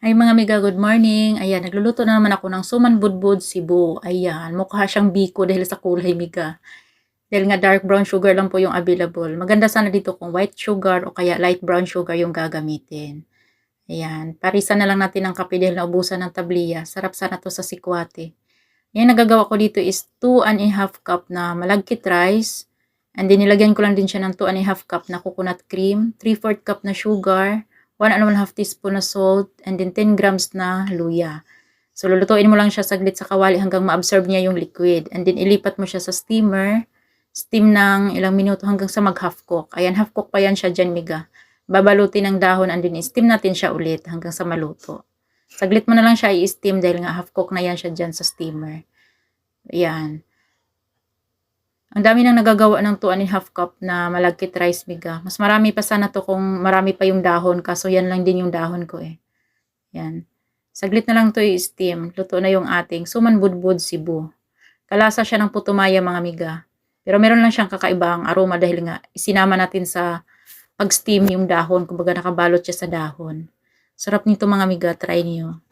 Ay mga amiga, good morning. Ayan, nagluluto na naman ako ng suman budbud Cebu. Ayan, mukha siyang biko dahil sa kulay miga. Dahil nga dark brown sugar lang po yung available. Maganda sana dito kung white sugar o kaya light brown sugar yung gagamitin. Ayan, parisan na lang natin ng kape dahil naubusan ng tabliya. Sarap sana to sa sikwate. Yung nagagawa ko dito is 2 1/2 cup na malagkit rice. And then nilagyan ko lang din siya ng 2 1/2 cup na coconut cream, 3/4 cup na sugar, 1 1/2 teaspoon na salt, and then 10 grams na luya. So lulutuin mo lang siya saglit sa kawali hanggang ma-absorb niya yung liquid. And then ilipat mo siya sa steamer, steam ng ilang minuto hanggang sa mag-half cook. Ayan, half cook pa yan siya dyan, miga. Babalutin ng dahon and then steam natin siya ulit hanggang sa maluto. Saglit mo na lang siya i-steam dahil nga half cook na yan siya dyan sa steamer. Ayan. Ang dami nang nagagawa ng 2 1/2 cup na malagkit rice, miga. Mas marami pa sana to kung marami pa yung dahon. Kaso yan lang din yung dahon ko eh. Yan. Saglit na lang to i-steam. Luto na yung ating suman budbud Cebu. Kalasa siya ng putumaya mga miga. Pero meron lang siyang kakaibang aroma dahil nga isinama natin sa pag-steam yung dahon. Kumbaga nakabalot siya sa dahon. Sarap nito mga miga. Try niyo.